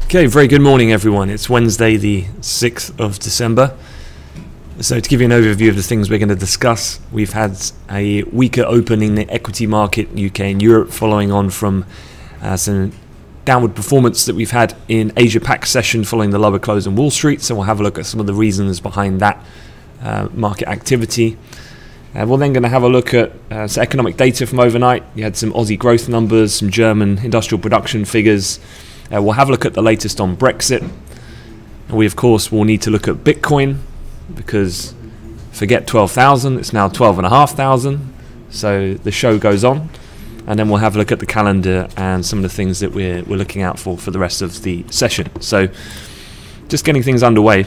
Okay, very good morning everyone. It's Wednesday the 6th of December. So to give you an overview of the things we're going to discuss, we've had a weaker opening in the equity market, UK and Europe, following on from some downward performance that we've had in Asia Pac session following the lower close on Wall Street. So we'll have a look at some of the reasons behind that market activity. We're then going to have a look at some economic data from overnight. You had some Aussie growth numbers, some German industrial production figures. We'll have a look at the latest on Brexit. And we, of course, will need to look at Bitcoin, because forget 12,000, it's now 12,500. So the show goes on. And then we'll have a look at the calendar and some of the things that we're looking out for the rest of the session. So just getting things underway,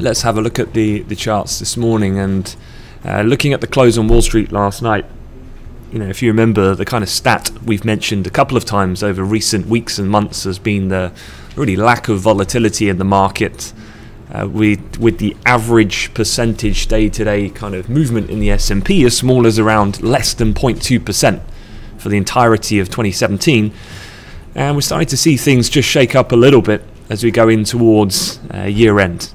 let's have a look at the charts this morning. And looking at the close on Wall Street last night, you know, if you remember, the kind of stat we've mentioned a couple of times over recent weeks and months has been the really lack of volatility in the market, with the average percentage day-to-day kind of movement in the S&P as small as around less than 0.2% for the entirety of 2017. And we're starting to see things just shake up a little bit as we go in towards year end.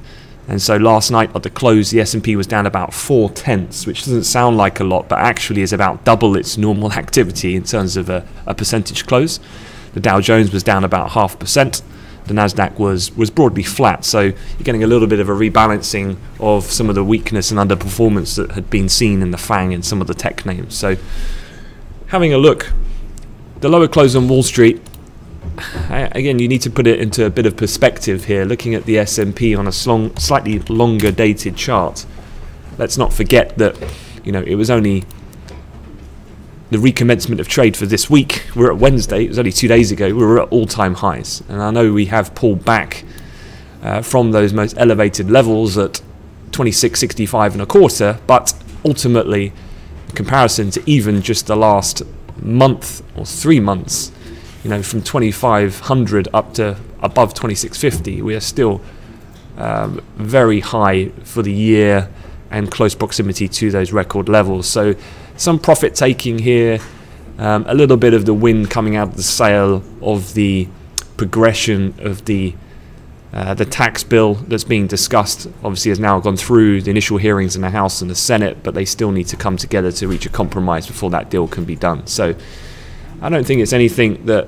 And so last night at the close, the S&P was down about 0.4, which doesn't sound like a lot, but actually is about double its normal activity in terms of a percentage close. The Dow Jones was down about 0.5%. The Nasdaq was broadly flat. So you're getting a little bit of a rebalancing of some of the weakness and underperformance that had been seen in the FANG and some of the tech names. So having a look, the lower close on Wall Street, again, you need to put it into a bit of perspective here. Looking at the S&P on a slightly longer dated chart, let's not forget that, you know, it was only the recommencement of trade for this week. We're at Wednesday. It was only 2 days ago. We were at all-time highs, and I know we have pulled back from those most elevated levels at 26.65 and a quarter, but ultimately, in comparison to even just the last month or 3 months, you know, from 2,500 up to above 2,650, we are still very high for the year and close proximity to those record levels. So some profit taking here, a little bit of the wind coming out of the sail of the progression of the tax bill that's being discussed. Obviously has now gone through the initial hearings in the House and the Senate, but they still need to come together to reach a compromise before that deal can be done. So I don't think it's anything that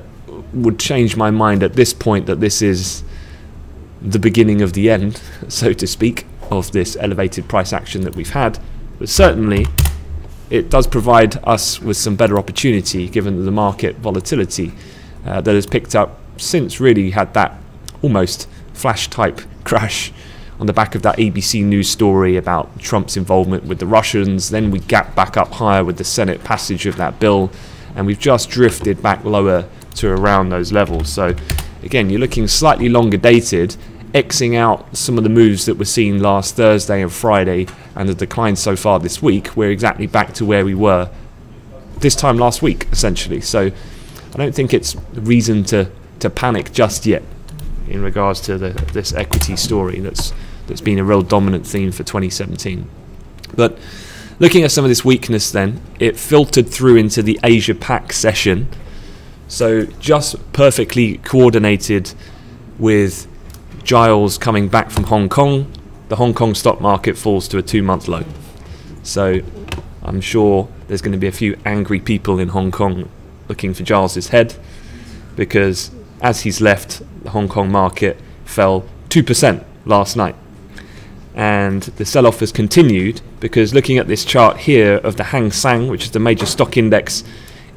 would change my mind at this point that this is the beginning of the end, so to speak, of this elevated price action that we've had. But certainly it does provide us with some better opportunity given the market volatility that has picked up since really had that almost flash type crash on the back of that ABC News story about Trump's involvement with the Russians. Then we gapped back up higher with the Senate passage of that bill, and we've just drifted back lower to around those levels. So again, you're looking slightly longer dated, Xing out some of the moves that were seen last Thursday and Friday and the decline so far this week. We're exactly back to where we were this time last week, essentially. So I don't think it's reason to panic just yet in regards to this equity story that's been a real dominant theme for 2017. But looking at some of this weakness then, it filtered through into the Asia Pac session. So just perfectly coordinated with Giles coming back from Hong Kong, the Hong Kong stock market falls to a 2-month low. So I'm sure there's going to be a few angry people in Hong Kong looking for Giles's head, because as he's left, the Hong Kong market fell 2% last night. And the sell-off has continued, because looking at this chart here of the Hang Seng, which is the major stock index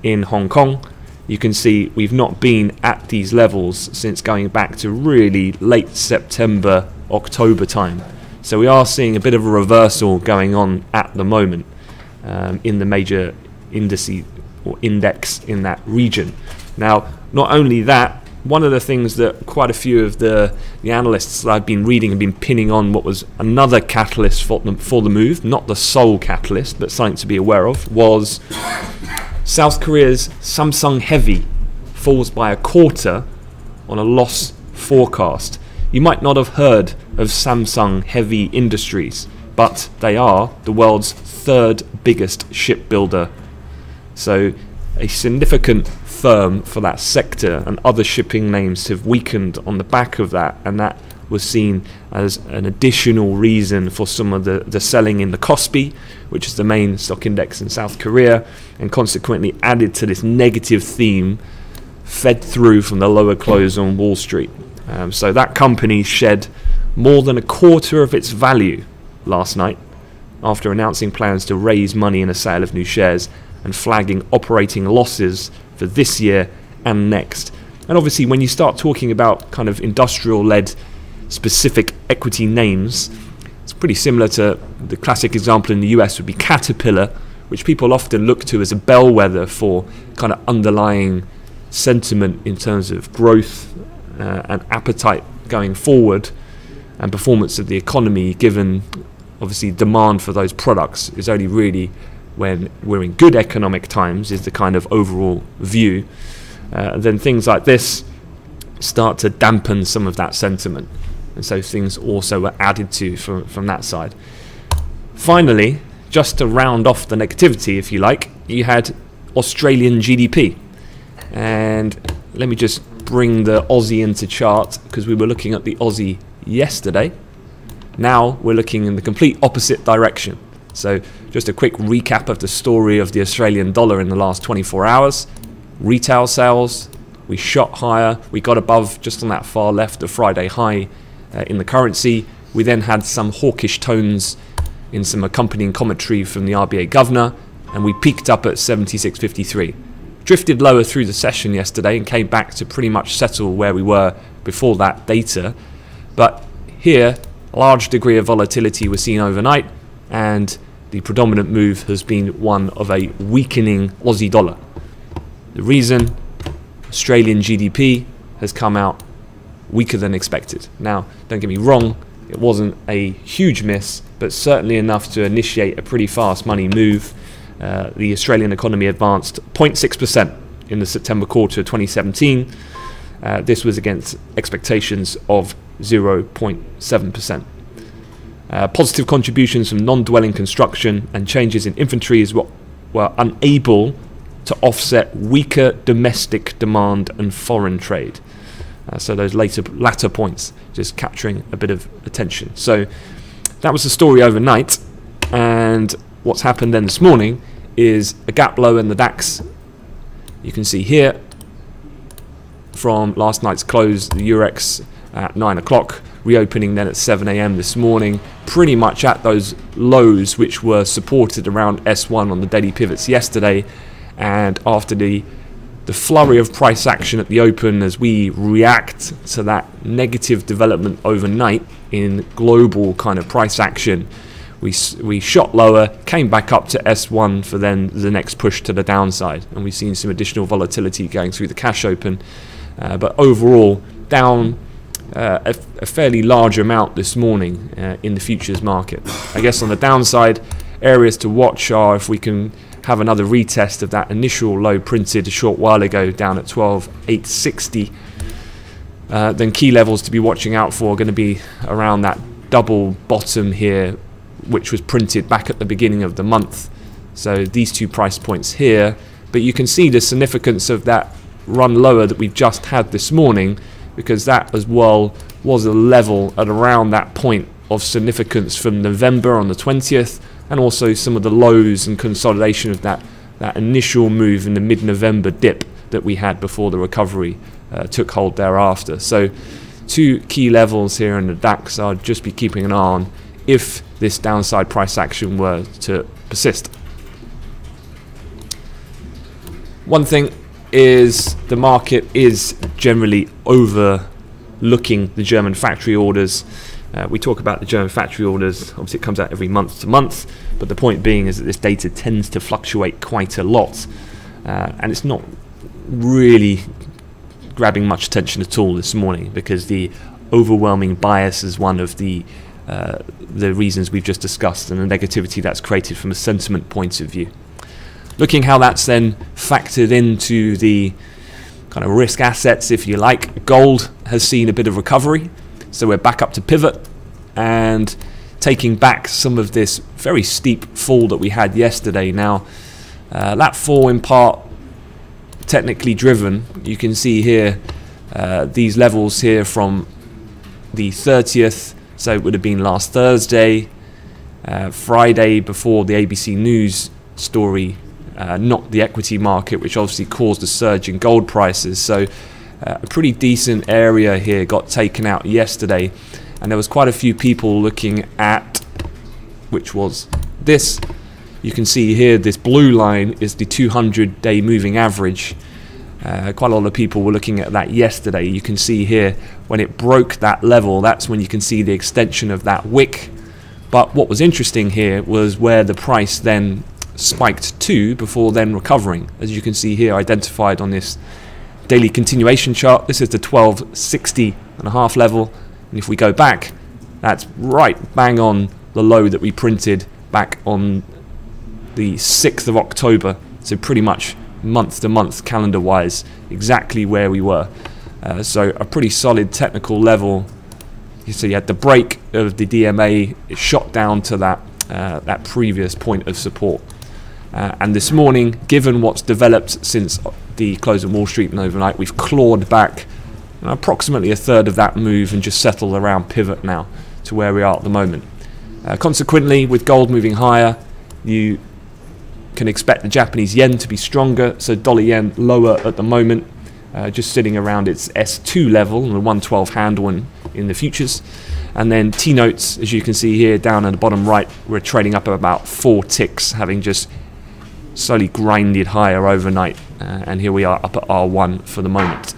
in Hong Kong, you can see we've not been at these levels since going back to really late September, October time. So we are seeing a bit of a reversal going on at the moment in the major indices or index in that region. Now, not only that, one of the things that quite a few of the analysts that I've been reading have been pinning on what was another catalyst for the move, not the sole catalyst, but something to be aware of, was South Korea's Samsung Heavy falls by a quarter on a loss forecast. You might not have heard of Samsung Heavy Industries, but they are the world's 3rd biggest shipbuilder. So a significant firm for that sector, and other shipping names have weakened on the back of that, and that was seen as an additional reason for some of the selling in the Kospi, which is the main stock index in South Korea, and consequently added to this negative theme fed through from the lower close on Wall Street. So that company shed more than a quarter of its value last night after announcing plans to raise money in a sale of new shares and flagging operating losses for this year and next. And obviously when you start talking about kind of industrial-led specific equity names, it's pretty similar to the classic example in the US would be Caterpillar, which people often look to as a bellwether for kind of underlying sentiment in terms of growth and appetite going forward and performance of the economy, given obviously demand for those products is only really when we're in good economic times is the kind of overall view. Then things like this start to dampen some of that sentiment, and so things also were added to from that side. Finally, just to round off the negativity, if you like, you had Australian GDP, and let me just bring the Aussie into chart, because we were looking at the Aussie yesterday. Now we're looking in the complete opposite direction. So just a quick recap of the story of the Australian dollar in the last 24 hours. Retail sales, we shot higher. We got above, just on that far left, the Friday high in the currency. We then had some hawkish tones in some accompanying commentary from the RBA governor, and we peaked up at 76.53. Drifted lower through the session yesterday and came back to pretty much settle where we were before that data. But here, a large degree of volatility was seen overnight, and the predominant move has been one of a weakening Aussie dollar. The reason: Australian GDP has come out weaker than expected. Now, don't get me wrong, it wasn't a huge miss, but certainly enough to initiate a pretty fast money move. The Australian economy advanced 0.6% in the September quarter of 2017. This was against expectations of 0.7%. Positive contributions from non-dwelling construction and changes in inventories were unable to offset weaker domestic demand and foreign trade. So those latter points just capturing a bit of attention. So that was the story overnight, and what's happened then this morning is a gap low in the DAX. You can see here from last night's close, the Eurex at 9 o'clock, reopening then at 7 a.m. this morning, pretty much at those lows which were supported around S1 on the daily pivots yesterday. And after the flurry of price action at the open, as we react to that negative development overnight in global kind of price action, we shot lower, came back up to S1 for then the next push to the downside, and we've seen some additional volatility going through the cash open, but overall down a fairly large amount this morning in the futures market. I guess on the downside, areas to watch are if we can have another retest of that initial low printed a short while ago down at 12,860. Then key levels to be watching out for are going to be around that double bottom here, which was printed back at the beginning of the month. So these two price points here, but you can see the significance of that run lower that we've just had this morning, because that as well was a level at around that point of significance from November on the 20th, and also some of the lows and consolidation of that initial move in the mid-November dip that we had before the recovery took hold thereafter. So two key levels here in the DAX I'd just be keeping an eye on if this downside price action were to persist. One thing is the market is generally overlooking the German factory orders. We talk about the German factory orders, obviously it comes out every month to month, but the point being is that this data tends to fluctuate quite a lot, and it's not really grabbing much attention at all this morning, because the overwhelming bias is one of the reasons we've just discussed, and the negativity that's created from a sentiment point of view. Looking how that's then factored into the kind of risk assets, if you like, gold has seen a bit of recovery. So we're back up to pivot and taking back some of this very steep fall that we had yesterday. Now, that fall in part technically driven. You can see here these levels here from the 30th, so it would have been last Thursday, Friday, before the ABC News story, not the equity market, which obviously caused a surge in gold prices. So a pretty decent area here got taken out yesterday, and there was quite a few people looking at, which was this. You can see here this blue line is the 200-day moving average. Quite a lot of people were looking at that yesterday. You can see here when it broke that level, that's when you can see the extension of that wick. But what was interesting here was where the price then spiked to before then recovering. As you can see here, identified on this daily continuation chart, this is the 1260.5 level. And if we go back, that's right bang on the low that we printed back on the 6th of October. So pretty much month to month, calendar wise, exactly where we were. So a pretty solid technical level. So you had the break of the DMA, it shot down to that previous point of support. And this morning, given what's developed since the close of Wall Street and overnight, we've clawed back approximately a third of that move and just settled around pivot now to where we are at the moment. Consequently, with gold moving higher, you can expect the Japanese yen to be stronger, so dollar yen lower at the moment, just sitting around its S2 level, the 112 handle in the futures. And then T-notes, as you can see here down at the bottom right, we're trading up about 4 ticks, having just slowly grinded higher overnight, and here we are up at R1 for the moment.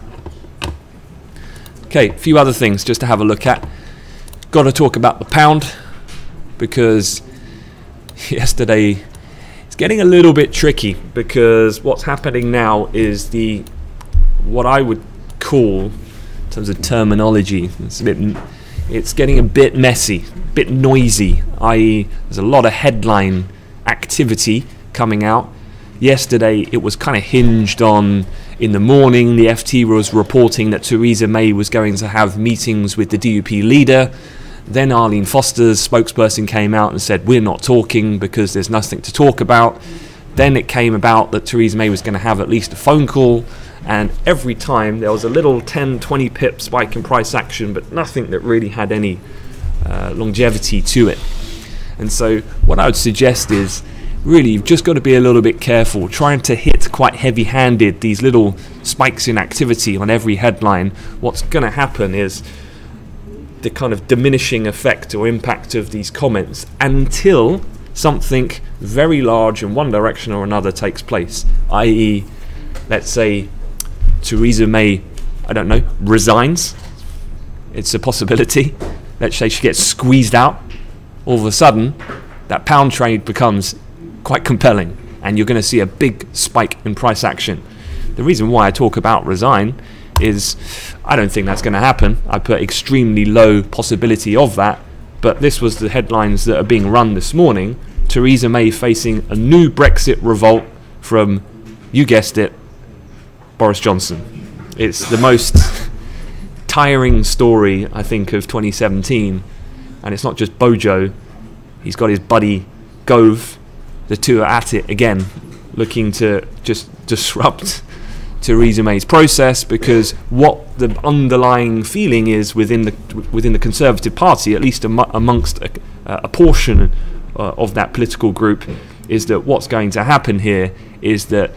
Okay, a few other things just to have a look at. Got to talk about the pound, because yesterday it's getting a little bit tricky, because what's happening now is what I would call, in terms of terminology, it's getting a bit messy, a bit noisy, i.e. there's a lot of headline activity coming out. Yesterday it was kind of hinged on, in the morning the FT was reporting that Theresa May was going to have meetings with the DUP leader. Then Arlene Foster's spokesperson came out and said we're not talking because there's nothing to talk about. Then it came about that Theresa May was going to have at least a phone call, and every time there was a little 10-20 pip spike in price action, but nothing that really had any longevity to it. And so what I would suggest is, really, you've just got to be a little bit careful trying to hit quite heavy-handed these little spikes in activity on every headline. What's going to happen is the kind of diminishing effect or impact of these comments until something very large in one direction or another takes place, i.e. let's say Theresa May, I don't know, resigns. It's a possibility. Let's say she gets squeezed out. All of a sudden that pound trade becomes quite compelling, and you're going to see a big spike in price action. The reason why I talk about resign is I don't think that's going to happen. I put extremely low possibility of that, but this was the headlines that are being run this morning. Theresa May facing a new Brexit revolt from, you guessed it, Boris Johnson. It's the most tiring story, I think, of 2017, and it's not just Bojo. He's got his buddy Gove. The two are at it again, looking to just disrupt Theresa May's process, because what the underlying feeling is within the Conservative Party, at least amongst a portion of that political group, is that what's going to happen here is that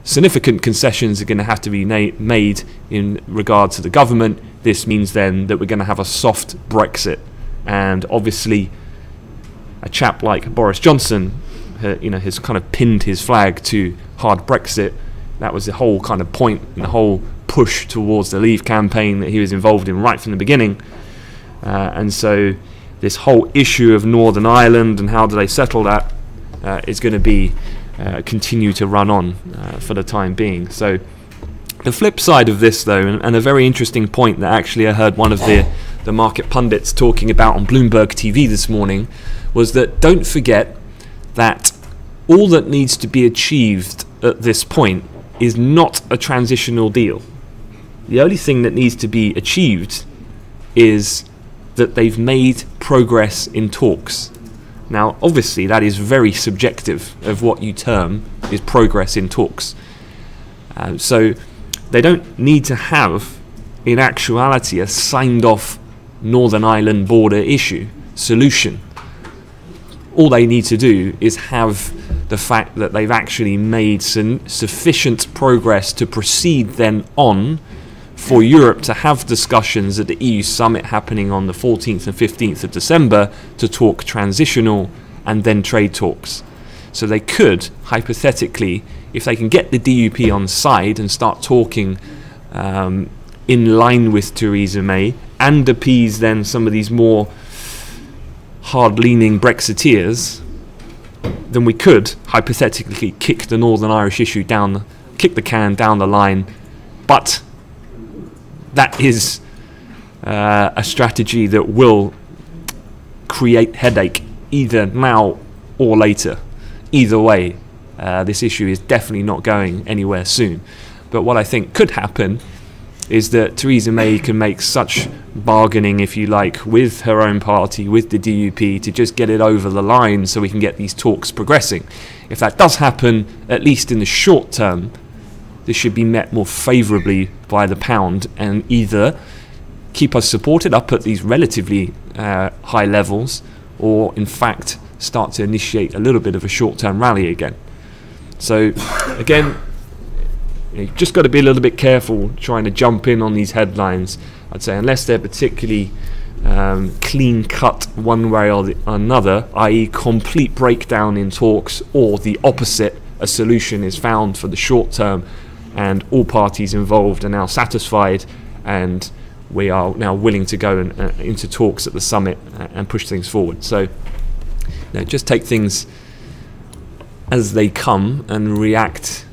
significant concessions are going to have to be made in regard to the government. This means then that we're going to have a soft Brexit, and obviously a chap like Boris Johnson has kind of pinned his flag to hard Brexit. That was the whole kind of point and the whole push towards the Leave campaign that he was involved in right from the beginning. And so this whole issue of Northern Ireland and how do they settle that is going to be continue to run on for the time being. So the flip side of this, though, and a very interesting point that actually I heard one of the market pundits talking about on Bloomberg TV this morning, was that don't forget that all that needs to be achieved at this point is not a transitional deal. The only thing that needs to be achieved is that they've made progress in talks. Now, obviously, that is very subjective of what you term is progress in talks. So they don't need to have, in actuality, a signed off Northern Ireland border issue solution. All they need to do is have the fact that they've actually made sufficient progress to proceed then on for Europe to have discussions at the EU summit happening on the 14th and 15th of December to talk transitional and then trade talks. So they could, hypothetically, if they can get the DUP on side and start talking in line with Theresa May and appease then some of these more hard-leaning Brexiteers, then we could hypothetically kick the Northern Irish issue down, kick the can down the line. But that is a strategy that will create headache either now or later. Either way, this issue is definitely not going anywhere soon. But what I think could happen is that Theresa May can make such bargaining, if you like, with her own party, with the DUP, to just get it over the line so we can get these talks progressing. If that does happen, at least in the short term, this should be met more favourably by the pound and either keep us supported up at these relatively high levels, or in fact start to initiate a little bit of a short-term rally again. So again, you've just got to be a little bit careful trying to jump in on these headlines. I'd say unless they're particularly clean cut one way or the another, i.e. complete breakdown in talks, or the opposite, a solution is found for the short term and all parties involved are now satisfied and we are now willing to go into talks at the summit and push things forward. So just take things as they come and react,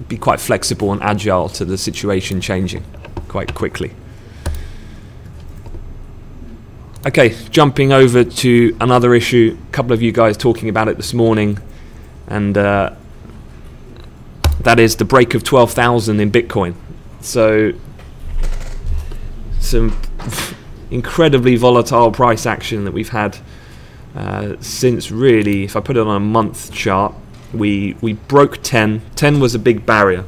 be quite flexible and agile to the situation changing quite quickly. Okay, jumping over to another issue. A couple of you guys talking about it this morning, and that is the break of 12,000 in Bitcoin. So some incredibly volatile price action that we've had since, really, if I put it on a month chart, we broke 10. 10 was a big barrier.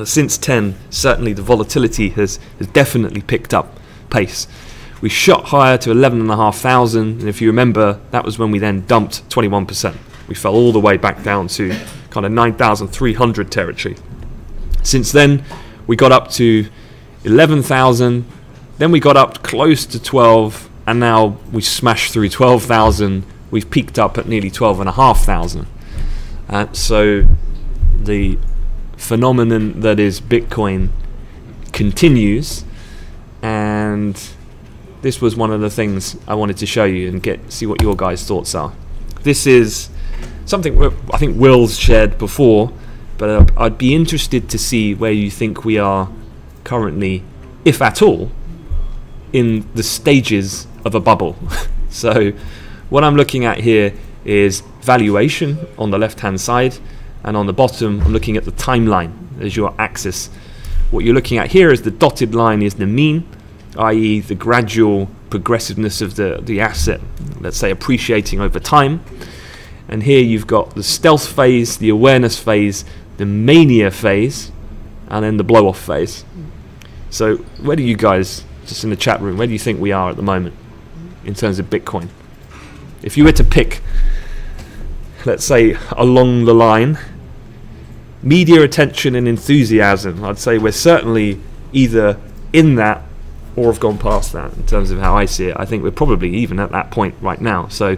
Since 10, certainly the volatility has definitely picked up pace. We shot higher to 11,500, and if you remember, that was when we then dumped 21%. We fell all the way back down to kind of 9,300 territory. Since then, we got up to 11,000, then we got up close to 12, and now we smashed through 12,000. We've peaked up at nearly 12,500. So the phenomenon that is Bitcoin continues, and this was one of the things I wanted to show you and see what your guys' thoughts are. This is something I think Will's shared before, but I'd be interested to see where you think we are currently, if at all, in the stages of a bubble. So what I'm looking at here is valuation on the left hand side, and on the bottom I'm looking at the timeline as your axis. What you're looking at here is the dotted line is the mean, i.e. the gradual progressiveness of the asset, let's say appreciating over time. And here you've got the stealth phase, the awareness phase, the mania phase, and then the blow off phase. So where do you guys, just in the chat room, where do you think we are at the moment in terms of Bitcoin? If you were to pick, let's say, along the line, media attention and enthusiasm, I'd say we're certainly either in that or have gone past that in terms of how I see it. I think we're probably even at that point right now. So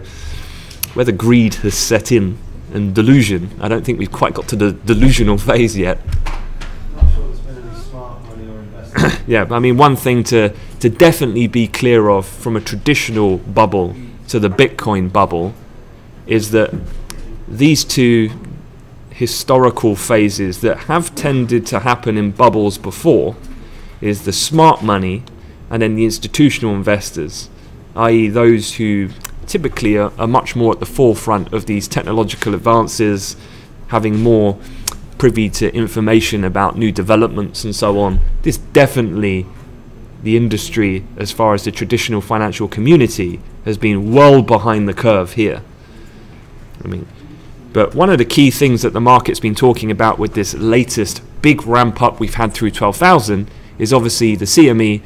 whether greed has set in and delusion, I don't think we've quite got to the delusional phase yet. Not sure there's been any smart money or investment. Yeah, I mean, one thing to definitely be clear of from a traditional bubble to the Bitcoin bubble is that these two historical phases that have tended to happen in bubbles before is the smart money and then the institutional investors, i.e. those who typically are much more at the forefront of these technological advances, having more privy to information about new developments and so on. This definitely, the industry, as far as the traditional financial community, has been well behind the curve here. I mean, But one of the key things that the market's been talking about with this latest big ramp up we've had through 12,000 is obviously the CME.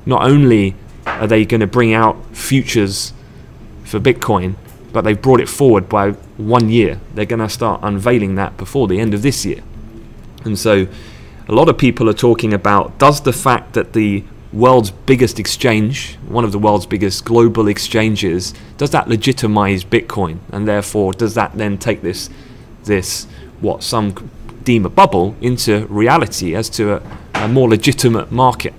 Not only are they going to bring out futures for Bitcoin, but they've brought it forward by 1 year. They're going to start unveiling that before the end of this year. And so a lot of people are talking about, does the fact that the world's biggest exchange, one of the world's biggest global exchanges, does that legitimize Bitcoin? And therefore, does that then take this what some deem a bubble into reality as to a more legitimate market?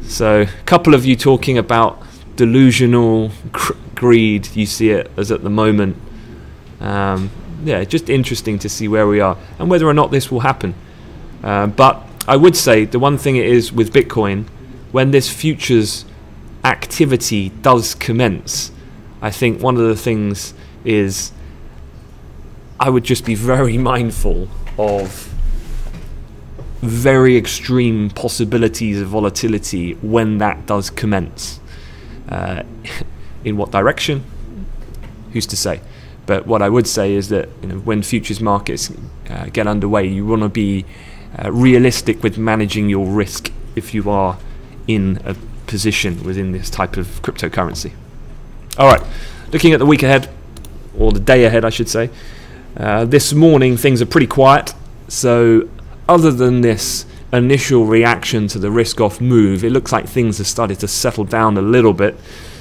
So a couple of you talking about delusional greed, you see it as at the moment. Yeah, just interesting to see where we are and whether or not this will happen. But I would say the one thing it is with Bitcoin, when this futures activity does commence, I think one of the things is I would just be very mindful of very extreme possibilities of volatility when that does commence. In what direction? Who's to say? But what I would say is that, you know, when futures markets get underway, you want to be realistic with managing your risk if you are in a position within this type of cryptocurrency. All right, looking at the week ahead, or the day ahead I should say, this morning things are pretty quiet. So other than this initial reaction to the risk off move, it looks like things have started to settle down a little bit.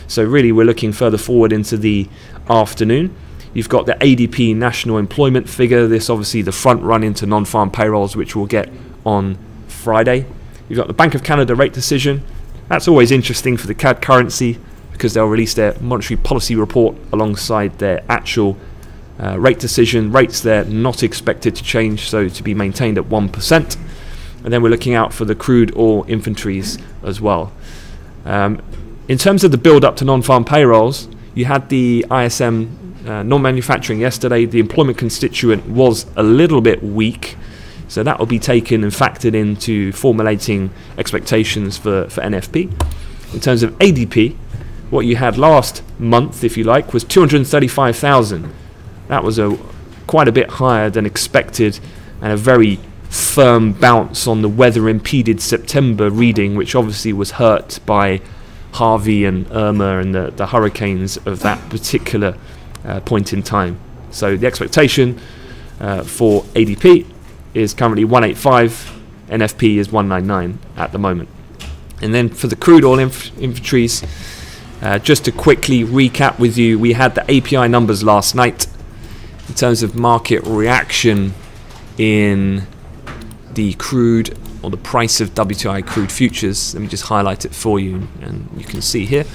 So really we're looking further forward into the afternoon. You've got the ADP national employment figure. This obviously the front run into non-farm payrolls, which we'll get on Friday. You've got the Bank of Canada rate decision. That's always interesting for the CAD currency because they'll release their monetary policy report alongside their actual rate decision. Rates there not expected to change, so to be maintained at 1%. And then we're looking out for the crude oil inventories as well. In terms of the build up to non-farm payrolls, you had the ISM non-manufacturing yesterday. The employment constituent was a little bit weak, so that will be taken and factored into formulating expectations for NFP. In terms of ADP, what you had last month, if you like, was 235,000. That was quite a bit higher than expected, and a very firm bounce on the weather-impeded September reading, which obviously was hurt by Harvey and Irma and the hurricanes of that particular point in time. So the expectation for ADP is currently 185, NFP is 199 at the moment. And then for the crude oil inventories, just to quickly recap with you, we had the API numbers last night. In terms of market reaction in the crude, or the price of WTI crude futures, let me just highlight it for you and you can see here.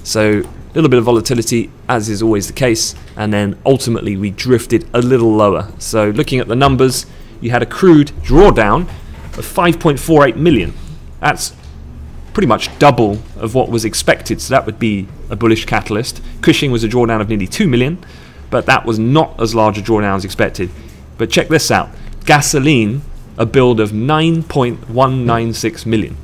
So a little bit of volatility, as is always the case, and then ultimately we drifted a little lower. So looking at the numbers, you had a crude drawdown of 5.48 million. That's pretty much double of what was expected, so that would be a bullish catalyst. Cushing was a drawdown of nearly 2 million, but that was not as large a drawdown as expected. But check this out, gasoline, a build of 9.196 million.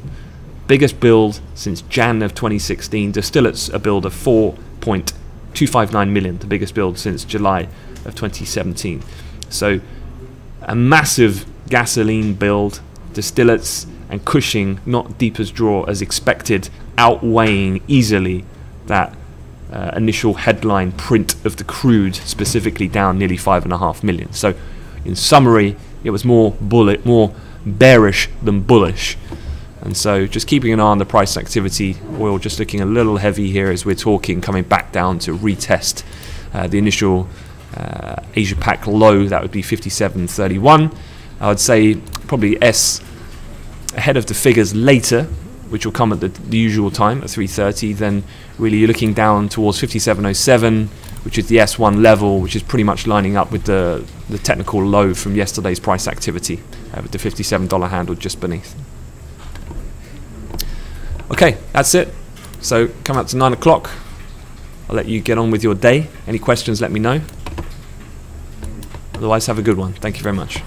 Biggest build since Jan of 2016. Distillates, a build of 4.259 million, the biggest build since July of 2017. So a massive gasoline build, distillates and Cushing not deep as draw as expected, outweighing easily that initial headline print of the crude, specifically down nearly 5.5 million. So in summary, it was more bearish than bullish. And so just keeping an eye on the price activity. Oil just looking a little heavy here as we're talking, coming back down to retest the initial Asia Pac low. That would be 57.31. I would say probably S ahead of the figures later, which will come at the usual time at 3:30. Then really you're looking down towards 57.07, which is the S1 level, which is pretty much lining up with the technical low from yesterday's price activity, with the $57 handle just beneath. Okay, that's it. So come out to 9 o'clock. I'll let you get on with your day. Any questions, let me know. Otherwise, have a good one. Thank you very much.